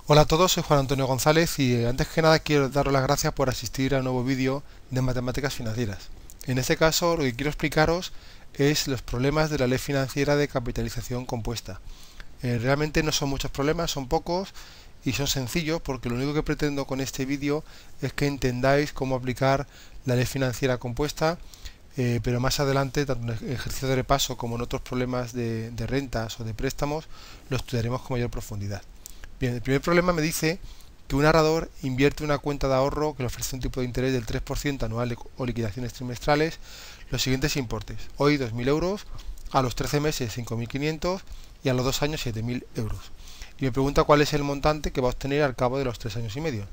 Hola a todos, soy Juan Antonio González y antes que nada quiero daros las gracias por asistir a un nuevo vídeo de matemáticas financieras. En este caso lo que quiero explicaros es los problemas de la ley financiera de capitalización compuesta. Realmente no son muchos problemas, son pocos y son sencillos porque lo único que pretendo con este vídeo es que entendáis cómo aplicar la ley financiera compuesta, pero más adelante, tanto en el ejercicio de repaso como en otros problemas de rentas o de préstamos, lo estudiaremos con mayor profundidad. Bien, el primer problema me dice que un ahorrador invierte una cuenta de ahorro que le ofrece un tipo de interés del 3% anual o liquidaciones trimestrales los siguientes importes. Hoy 2.000 euros, a los 13 meses 5.500 y a los 2 años 7.000 euros. Y me pregunta cuál es el montante que va a obtener al cabo de los 3 años y medio.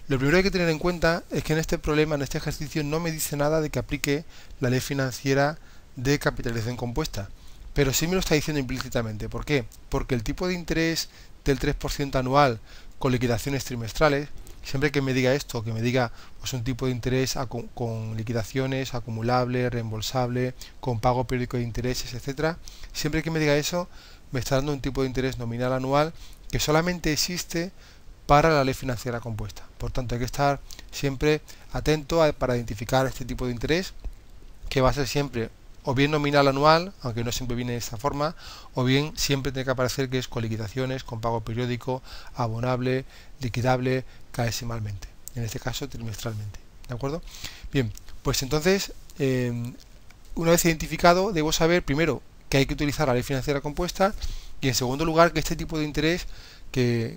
Lo primero que hay que tener en cuenta es que en este problema, en este ejercicio, no me dice nada de que aplique la ley financiera de capitalización compuesta, pero sí me lo está diciendo implícitamente. ¿Por qué? Porque el tipo de interés del 3% anual con liquidaciones trimestrales, siempre que me diga esto, que me diga pues un tipo de interés con liquidaciones, acumulable, reembolsable, con pago periódico de intereses, etcétera, siempre que me diga eso, me está dando un tipo de interés nominal anual que solamente existe para la ley financiera compuesta. Por tanto, hay que estar siempre atento para identificar este tipo de interés, que va a ser siempre o bien nominal anual, aunque no siempre viene de esta forma, o bien siempre tiene que aparecer que es con liquidaciones, con pago periódico, abonable, liquidable, caesimalmente, en este caso trimestralmente. ¿De acuerdo? Bien, pues entonces, una vez identificado, debo saber primero que hay que utilizar la ley financiera compuesta y en segundo lugar que este tipo de interés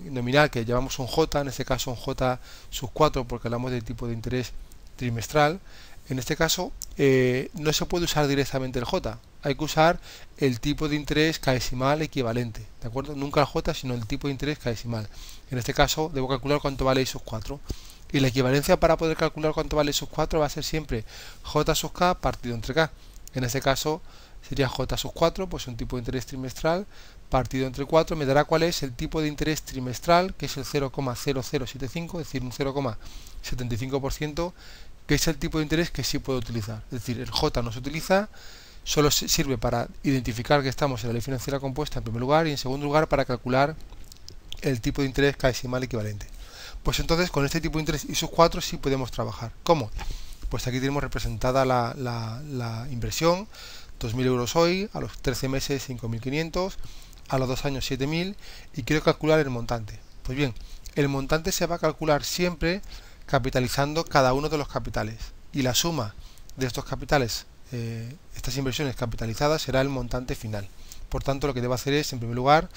nominal, que llamamos un J, en este caso un J sub 4 porque hablamos del tipo de interés trimestral, en este caso no se puede usar directamente el J, hay que usar el tipo de interés caesimal equivalente, ¿de acuerdo? Nunca el J, sino el tipo de interés caesimal. En este caso debo calcular cuánto vale I sub 4. Y la equivalencia para poder calcular cuánto vale I sub 4 va a ser siempre J sub K partido entre K. En este caso sería J sub 4, pues un tipo de interés trimestral partido entre 4, me dará cuál es el tipo de interés trimestral, que es el 0,0075, es decir, un 0,75%, que es el tipo de interés que sí puedo utilizar. Es decir, el J no se utiliza, solo sirve para identificar que estamos en la ley financiera compuesta en primer lugar y en segundo lugar para calcular el tipo de interés caesimal equivalente. Pues entonces con este tipo de interés I sub 4 sí podemos trabajar. ¿Cómo? Pues aquí tenemos representada la inversión, 2.000 euros hoy, a los 13 meses 5.500, a los 2 años 7.000 y quiero calcular el montante. Pues bien, el montante se va a calcular siempre capitalizando cada uno de los capitales y la suma de estos capitales, estas inversiones capitalizadas, será el montante final. Por tanto, lo que debo hacer es, en primer lugar,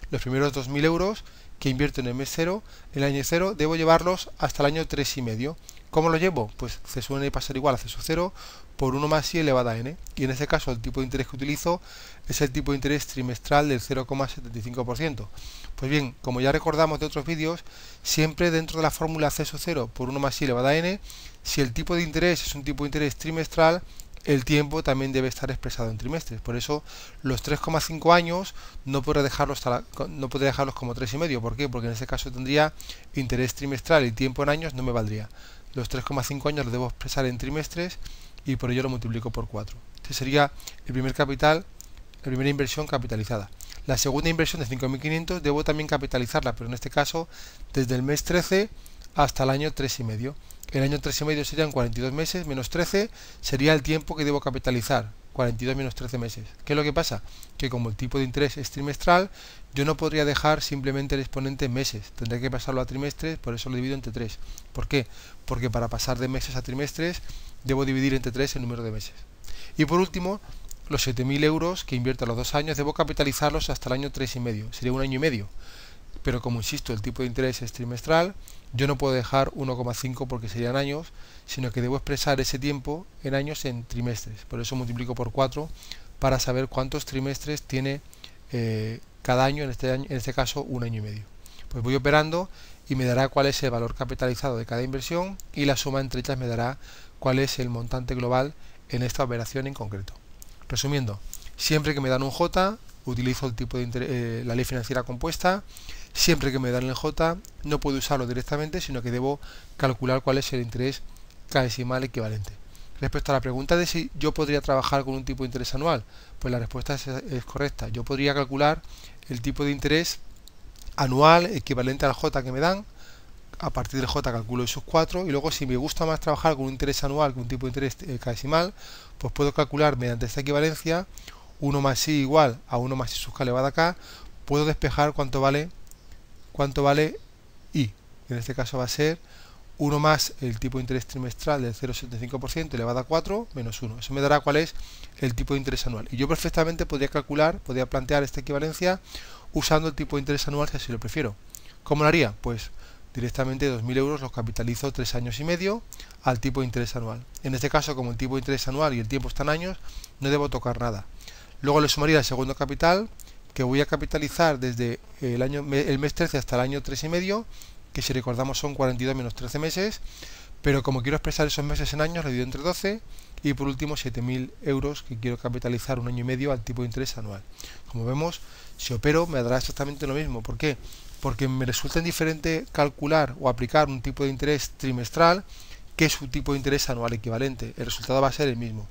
los primeros 2.000 euros que invierto en el mes 0, en el año 0, debo llevarlos hasta el año 3,5. ¿Cómo lo llevo? Pues C sub n pasa igual a C sub 0 por 1 más i elevado a n. Y en este caso el tipo de interés que utilizo es el tipo de interés trimestral del 0,75%. Pues bien, como ya recordamos de otros vídeos, siempre dentro de la fórmula C sub 0 por 1 más i elevado a n, si el tipo de interés es un tipo de interés trimestral, el tiempo también debe estar expresado en trimestres. Por eso los 3,5 años no podré dejarlos como 3,5. ¿Por qué? Porque en ese caso tendría interés trimestral y tiempo en años no me valdría. Los 3,5 años los debo expresar en trimestres y por ello lo multiplico por 4. Este sería el primer capital, la primera inversión capitalizada. La segunda inversión de 5.500 debo también capitalizarla, pero en este caso desde el mes 13 hasta el año 3,5. El año 3,5 serían 42 meses menos 13, sería el tiempo que debo capitalizar, 42 menos 13 meses. ¿Qué es lo que pasa? Que como el tipo de interés es trimestral, yo no podría dejar simplemente el exponente en meses, tendré que pasarlo a trimestres, por eso lo divido entre 3. ¿Por qué? Porque para pasar de meses a trimestres, debo dividir entre 3 el número de meses. Y por último, los 7.000 euros que invierto a los 2 años, debo capitalizarlos hasta el año 3,5, sería un año y medio. Pero como insisto, el tipo de interés es trimestral, yo no puedo dejar 1,5 porque serían años, sino que debo expresar ese tiempo en años en trimestres. Por eso multiplico por 4 para saber cuántos trimestres tiene cada año, en este caso un año y medio. Pues voy operando y me dará cuál es el valor capitalizado de cada inversión y la suma entre ellas me dará cuál es el montante global en esta operación en concreto. Resumiendo, siempre que me dan un J, utilizo el tipo de interés, la ley financiera compuesta. Siempre que me dan el J, no puedo usarlo directamente, sino que debo calcular cuál es el interés caesimal equivalente. Respecto a la pregunta de si yo podría trabajar con un tipo de interés anual, pues la respuesta es correcta. Yo podría calcular el tipo de interés anual equivalente al J que me dan. A partir del J calculo el sub 4 y luego si me gusta más trabajar con un interés anual que un tipo de interés decimal, pues puedo calcular mediante esta equivalencia 1 más i igual a 1 más i sub k elevado a k. Puedo despejar cuánto vale i. En este caso va a ser 1 más el tipo de interés trimestral del 0,75% elevado a 4 menos 1. Eso me dará cuál es el tipo de interés anual. Y yo perfectamente podría plantear esta equivalencia usando el tipo de interés anual si así lo prefiero. ¿Cómo lo haría? Pues directamente 2.000 euros los capitalizo 3 años y medio al tipo de interés anual. En este caso, como el tipo de interés anual y el tiempo están años, no debo tocar nada. Luego le sumaría el segundo capital, que voy a capitalizar desde el mes 13 hasta el año 3 y medio, que si recordamos son 42 menos 13 meses, pero como quiero expresar esos meses en años, lo divido entre 12, y por último 7.000 euros que quiero capitalizar un año y medio al tipo de interés anual. Como vemos, si opero me dará exactamente lo mismo. ¿Por qué? Porque me resulta indiferente calcular o aplicar un tipo de interés trimestral que su tipo de interés anual equivalente. El resultado va a ser el mismo.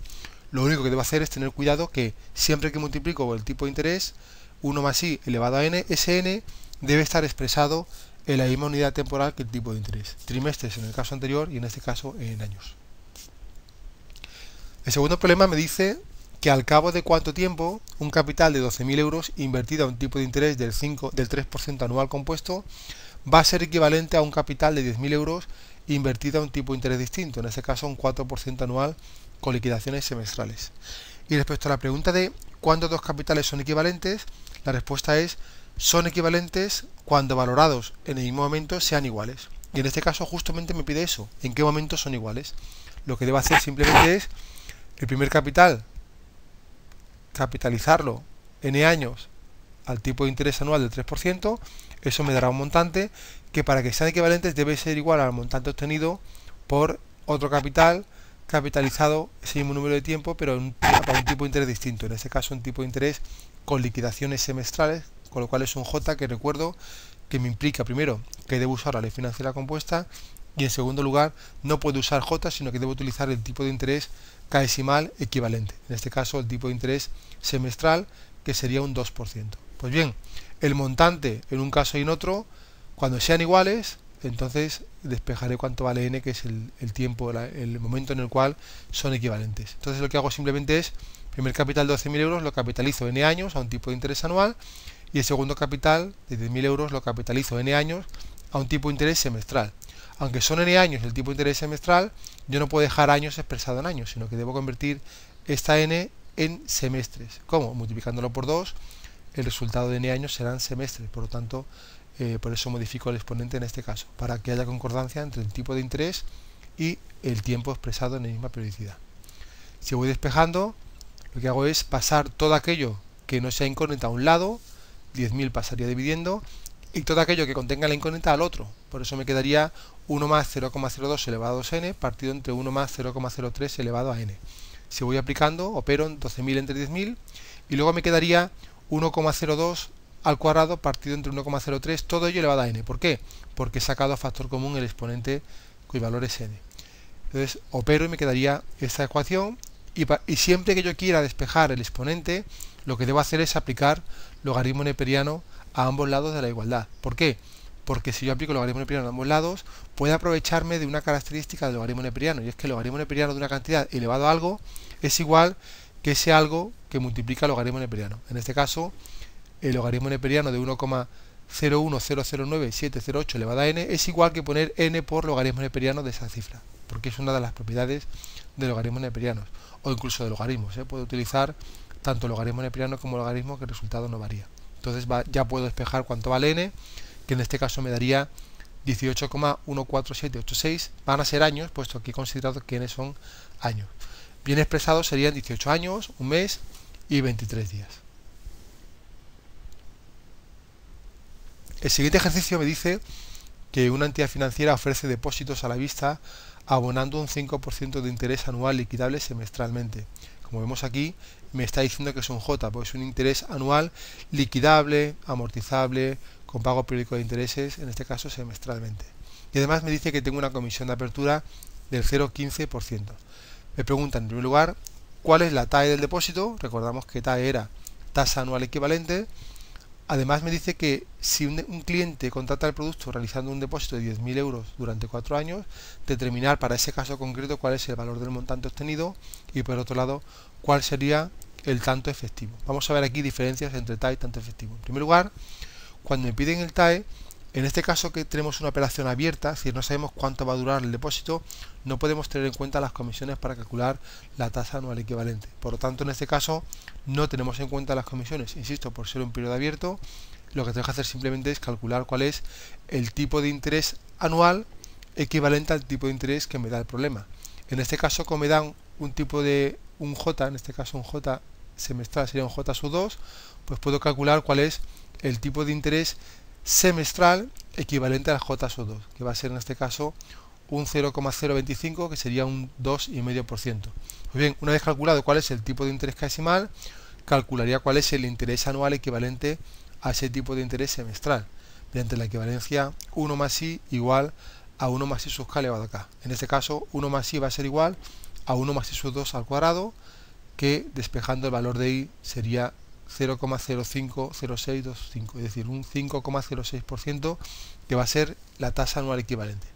Lo único que debo hacer es tener cuidado que siempre que multiplico por el tipo de interés, 1 más i elevado a n, ese n debe estar expresado en la misma unidad temporal que el tipo de interés. Trimestres en el caso anterior y en este caso en años. El segundo problema me dice que al cabo de cuánto tiempo un capital de 12.000 euros invertido a un tipo de interés del 3% anual compuesto va a ser equivalente a un capital de 10.000 euros invertido a un tipo de interés distinto, en este caso un 4% anual con liquidaciones semestrales. Y respecto a la pregunta de ¿cuándo dos capitales son equivalentes? La respuesta es son equivalentes cuando valorados en el mismo momento sean iguales. Y en este caso justamente me pide eso, ¿en qué momento son iguales? Lo que debo hacer simplemente es el primer capital capitalizarlo n años al tipo de interés anual del 3%, eso me dará un montante que para que sean equivalentes debe ser igual al montante obtenido por otro capital capitalizado ese mismo número de tiempo, pero para un tipo de interés distinto, en este caso un tipo de interés con liquidaciones semestrales, con lo cual es un J que recuerdo que me implica primero que debo usar la ley financiera compuesta y en segundo lugar no puedo usar J, sino que debo utilizar el tipo de interés decimal equivalente, en este caso el tipo de interés semestral, que sería un 2%. Pues bien, el montante en un caso y en otro, cuando sean iguales, entonces despejaré cuánto vale n, que es el tiempo, el momento en el cual son equivalentes. Entonces lo que hago simplemente es, primer capital de 12.000 euros lo capitalizo n años a un tipo de interés anual, y el segundo capital de 10.000 euros lo capitalizo n años a un tipo de interés semestral. Aunque son n años el tipo de interés semestral, yo no puedo dejar años expresado en años, sino que debo convertir esta n en semestres. ¿Cómo? Multiplicándolo por 2, el resultado de n años serán semestres. Por lo tanto, por eso modifico el exponente en este caso, para que haya concordancia entre el tipo de interés y el tiempo expresado en la misma periodicidad. Si voy despejando, lo que hago es pasar todo aquello que no sea incógnita a un lado, 10.000 pasaría dividiendo, y todo aquello que contenga la incógnita al otro. Por eso me quedaría 1 más 0,02 elevado a 2n partido entre 1 más 0,03 elevado a n. Si voy aplicando, opero en 12.000 entre 10.000 y luego me quedaría 1,02 al cuadrado partido entre 1,03, todo ello elevado a n. ¿Por qué? Porque he sacado a factor común el exponente cuyo valor es n. Entonces opero y me quedaría esta ecuación y siempre que yo quiera despejar el exponente, lo que debo hacer es aplicar logaritmo neperiano a ambos lados de la igualdad. ¿Por qué? Porque si yo aplico el logaritmo neperiano a ambos lados, puedo aprovecharme de una característica del logaritmo neperiano, y es que el logaritmo neperiano de una cantidad elevado a algo es igual que ese algo que multiplica el logaritmo neperiano. En este caso, el logaritmo neperiano de 1,01009,708 elevado a n es igual que poner n por logaritmo neperiano de esa cifra, porque es una de las propiedades de logaritmos neperianos, o incluso de logaritmos. Puedo utilizar tanto logaritmo neperiano como logaritmo, que el resultado no varía. Entonces ya puedo despejar cuánto vale n, que en este caso me daría 18,14786. Van a ser años, puesto que he considerado que n son años. Bien expresados serían 18 años, un mes y 23 días. El siguiente ejercicio me dice que una entidad financiera ofrece depósitos a la vista abonando un 5% de interés anual liquidable semestralmente. Como vemos aquí, me está diciendo que es un J, pues es un interés anual liquidable, amortizable, con pago periódico de intereses, en este caso semestralmente. Y además me dice que tengo una comisión de apertura del 0,15%. Me preguntan en primer lugar cuál es la TAE del depósito. Recordamos que TAE era tasa anual equivalente. Además me dice que si un cliente contrata el producto realizando un depósito de 10.000 euros durante 4 años, determinar para ese caso concreto cuál es el valor del montante obtenido y por otro lado cuál sería el tanto efectivo. Vamos a ver aquí diferencias entre TAE y tanto efectivo. En primer lugar, cuando me piden el TAE, en este caso que tenemos una operación abierta, es decir, no sabemos cuánto va a durar el depósito, no podemos tener en cuenta las comisiones para calcular la tasa anual equivalente. Por lo tanto, en este caso no tenemos en cuenta las comisiones. Insisto, por ser un periodo abierto, lo que tengo que hacer simplemente es calcular cuál es el tipo de interés anual equivalente al tipo de interés que me da el problema. En este caso, como me dan un tipo de un J, en este caso un J semestral sería un J sub 2, pues puedo calcular cuál es el tipo de interés semestral equivalente al J sub 2, que va a ser en este caso un 0,025, que sería un 2,5%. Pues bien, una vez calculado cuál es el tipo de interés decimal, calcularía cuál es el interés anual equivalente a ese tipo de interés semestral, mediante la equivalencia 1 más i igual a 1 más i sub k elevado a k. En este caso, 1 más i va a ser igual a 1 más i sub 2 al cuadrado, que despejando el valor de i sería 0,050625, es decir, un 5,06%, que va a ser la tasa anual equivalente.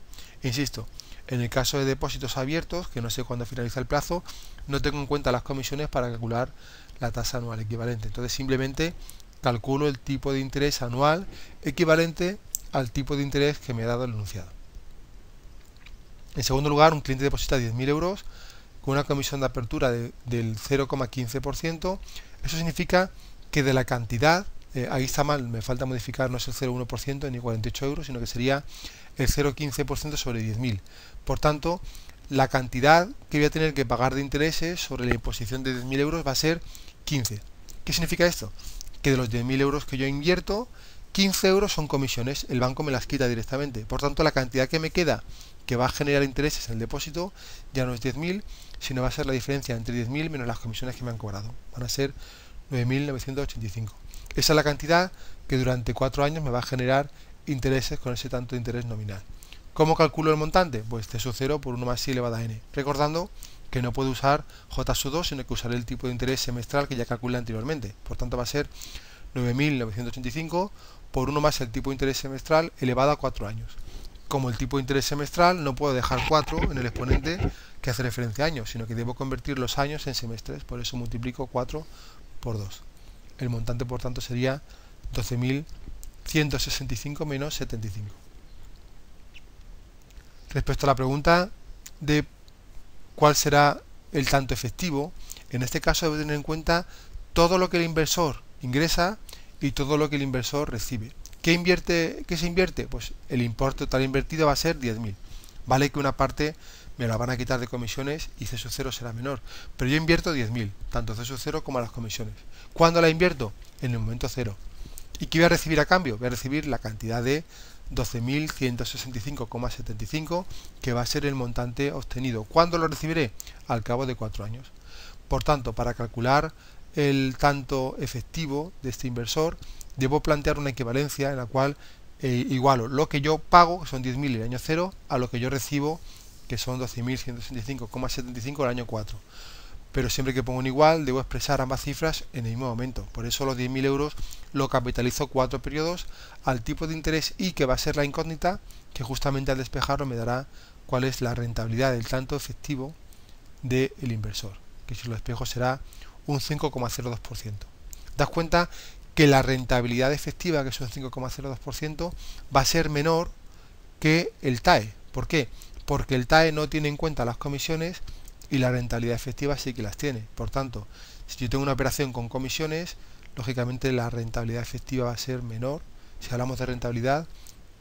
Insisto, en el caso de depósitos abiertos, que no sé cuándo finaliza el plazo, no tengo en cuenta las comisiones para calcular la tasa anual equivalente. Entonces simplemente calculo el tipo de interés anual equivalente al tipo de interés que me ha dado el enunciado. En segundo lugar, un cliente deposita 10.000 euros con una comisión de apertura del 0,15%. Eso significa que de la cantidad, ahí está mal, me falta modificar, no es el 0,1% ni 48 euros, sino que sería el 0,15% sobre 10.000. Por tanto, la cantidad que voy a tener que pagar de intereses sobre la imposición de 10.000 euros va a ser 15. ¿Qué significa esto? Que de los 10.000 euros que yo invierto, 15 euros son comisiones, el banco me las quita directamente. Por tanto, la cantidad que me queda que va a generar intereses en el depósito ya no es 10.000, sino va a ser la diferencia entre 10.000 menos las comisiones que me han cobrado. Van a ser 9.985. Esa es la cantidad que durante 4 años me va a generar intereses con ese tanto de interés nominal. ¿Cómo calculo el montante? Pues C sub 0 por 1 más i elevado a n. Recordando que no puedo usar J sub 2, sino que usaré el tipo de interés semestral que ya calculé anteriormente. Por tanto va a ser 9.985 por 1 más el tipo de interés semestral elevado a 4 años. Como el tipo de interés semestral, no puedo dejar 4 en el exponente que hace referencia a años, sino que debo convertir los años en semestres. Por eso multiplico 4 por 2. El montante, por tanto, sería 12.165 menos 75. Respecto a la pregunta de cuál será el tanto efectivo, en este caso debo tener en cuenta todo lo que el inversor ingresa y todo lo que el inversor recibe. ¿Qué se invierte? Pues el importe total invertido va a ser 10.000. Vale que una parte me la van a quitar de comisiones y C sub 0 será menor, pero yo invierto 10.000, tanto C sub 0 como las comisiones. ¿Cuándo la invierto? En el momento 0. ¿Y qué voy a recibir a cambio? Voy a recibir la cantidad de 12.165,75, que va a ser el montante obtenido. ¿Cuándo lo recibiré? Al cabo de 4 años. Por tanto, para calcular el tanto efectivo de este inversor, debo plantear una equivalencia en la cual igualo lo que yo pago, que son 10.000 el año 0, a lo que yo recibo, que son 12.165,75 el año 4. Pero siempre que pongo un igual, debo expresar ambas cifras en el mismo momento. Por eso los 10.000 euros lo capitalizo 4 periodos al tipo de interés I, que va a ser la incógnita, que justamente al despejarlo me dará cuál es la rentabilidad del tanto efectivo del inversor, que si lo despejo será un 5,02%. Das cuenta que la rentabilidad efectiva, que es un 5,02%, va a ser menor que el TAE. ¿Por qué? Porque el TAE no tiene en cuenta las comisiones y la rentabilidad efectiva sí que las tiene. Por tanto, si yo tengo una operación con comisiones, lógicamente la rentabilidad efectiva va a ser menor, si hablamos de rentabilidad,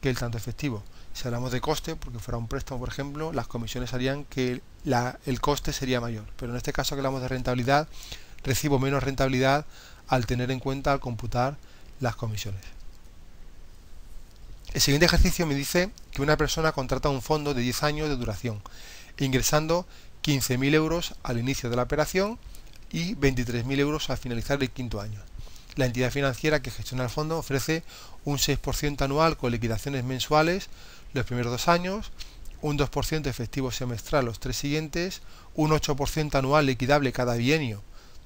que el tanto efectivo. Si hablamos de coste, porque fuera un préstamo, por ejemplo, las comisiones harían que el coste sería mayor. Pero en este caso que hablamos de rentabilidad, recibo menos rentabilidad al tener en cuenta, al computar las comisiones. El siguiente ejercicio me dice que una persona contrata un fondo de 10 años de duración, ingresando 15.000 euros al inicio de la operación y 23.000 euros al finalizar el quinto año. La entidad financiera que gestiona el fondo ofrece un 6% anual con liquidaciones mensuales los primeros 2 años, un 2% efectivo semestral los 3 siguientes, un 8% anual liquidable cada bienio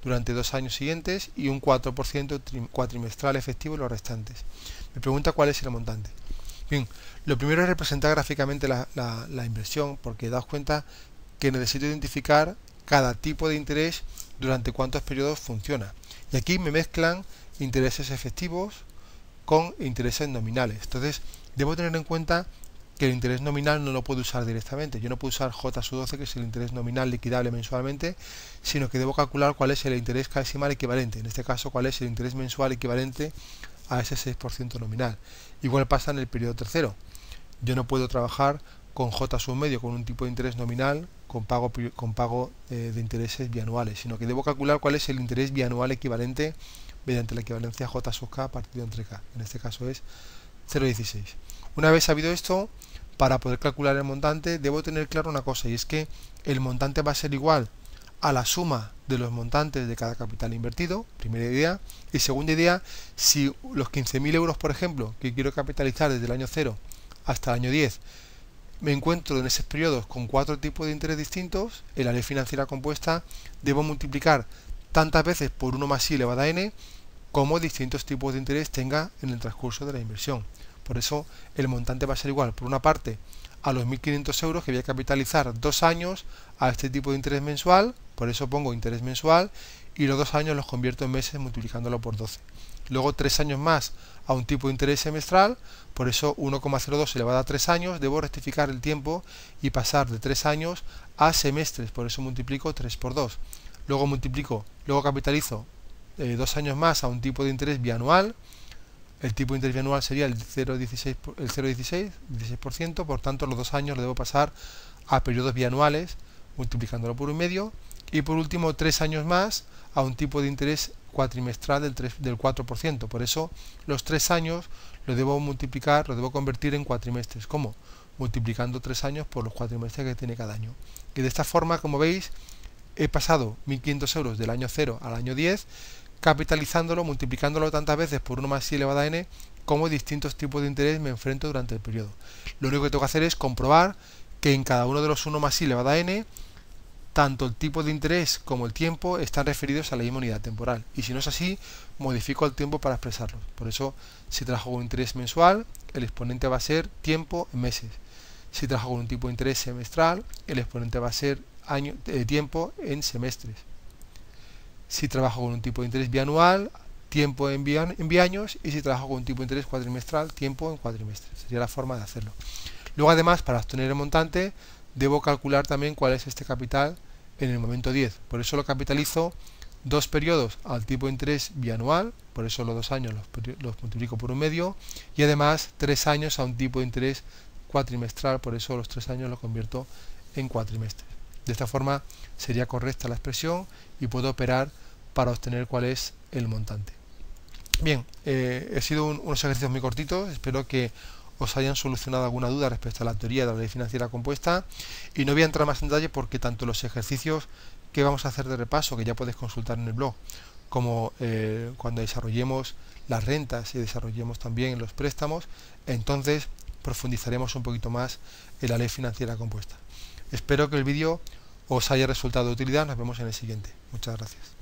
durante 2 años siguientes y un 4% cuatrimestral efectivo en los restantes. Me pregunta cuál es el montante. Bien, lo primero es representar gráficamente la inversión, porque daos cuenta que necesito identificar cada tipo de interés durante cuántos periodos funciona. Y aquí me mezclan intereses efectivos con intereses nominales. Entonces, debo tener en cuenta que el interés nominal no lo puedo usar directamente. Yo no puedo usar J/12, que es el interés nominal liquidable mensualmente, sino que debo calcular cuál es el interés casimal equivalente. En este caso, cuál es el interés mensual equivalente a ese 6% nominal. Igual pasa en el periodo tercero. Yo no puedo trabajar con J/medio, con un tipo de interés nominal, con pago de intereses bianuales, sino que debo calcular cuál es el interés bianual equivalente mediante la equivalencia J/K partido entre K. En este caso es 0,16. Una vez sabido esto, para poder calcular el montante, debo tener claro una cosa, y es que el montante va a ser igual a la suma de los montantes de cada capital invertido, primera idea. Y segunda idea, si los 15.000 euros, por ejemplo, que quiero capitalizar desde el año 0 hasta el año 10, me encuentro en esos periodos con 4 tipos de interés distintos, en la ley financiera compuesta debo multiplicar tantas veces por 1 más i elevado a n como distintos tipos de interés tenga en el transcurso de la inversión. Por eso el montante va a ser igual, por una parte, a los 1.500 euros que voy a capitalizar 2 años a este tipo de interés mensual, por eso pongo interés mensual, y los 2 años los convierto en meses multiplicándolo por 12. Luego 3 años más a un tipo de interés semestral, por eso 1,02 elevado a 3 años, debo rectificar el tiempo y pasar de 3 años a semestres, por eso multiplico 3 por 2. Luego capitalizo 2 años más a un tipo de interés bianual. El tipo de interés bianual sería el 0,16%, por tanto los 2 años lo debo pasar a periodos bianuales, multiplicándolo por 1,5. Y por último 3 años más a un tipo de interés cuatrimestral del 4%. Por eso los 3 años lo debo multiplicar, lo debo convertir en cuatrimestres. ¿Cómo? Multiplicando 3 años por los cuatrimestres que tiene cada año. Y de esta forma, como veis, he pasado 1.500 euros del año 0 al año 10, capitalizándolo, multiplicándolo tantas veces por 1 más i elevado a n, como distintos tipos de interés me enfrento durante el periodo. Lo único que tengo que hacer es comprobar que en cada uno de los 1 más i elevado a n, tanto el tipo de interés como el tiempo están referidos a la misma unidad temporal. Y si no es así, modifico el tiempo para expresarlo. Por eso, si trabajo con un interés mensual, el exponente va a ser tiempo en meses. Si trabajo con un tipo de interés semestral, el exponente va a ser tiempo en semestres. Si trabajo con un tipo de interés bianual, tiempo en biaños, y si trabajo con un tipo de interés cuatrimestral, tiempo en cuatrimestres. Sería la forma de hacerlo. Luego, además, para obtener el montante, debo calcular también cuál es este capital en el momento 10. Por eso lo capitalizo 2 periodos al tipo de interés bianual, por eso los 2 años los multiplico por 1,5, y además 3 años a un tipo de interés cuatrimestral, por eso los 3 años los convierto en cuatrimestres. De esta forma sería correcta la expresión y puedo operar para obtener cuál es el montante. Bien, he sido unos ejercicios muy cortitos, espero que os hayan solucionado alguna duda respecto a la teoría de la ley financiera compuesta, y no voy a entrar más en detalle porque tanto los ejercicios que vamos a hacer de repaso, que ya podéis consultar en el blog, como cuando desarrollemos las rentas y desarrollemos también los préstamos, entonces profundizaremos un poquito más en la ley financiera compuesta. Espero que el vídeo os haya resultado de utilidad. Nos vemos en el siguiente. Muchas gracias.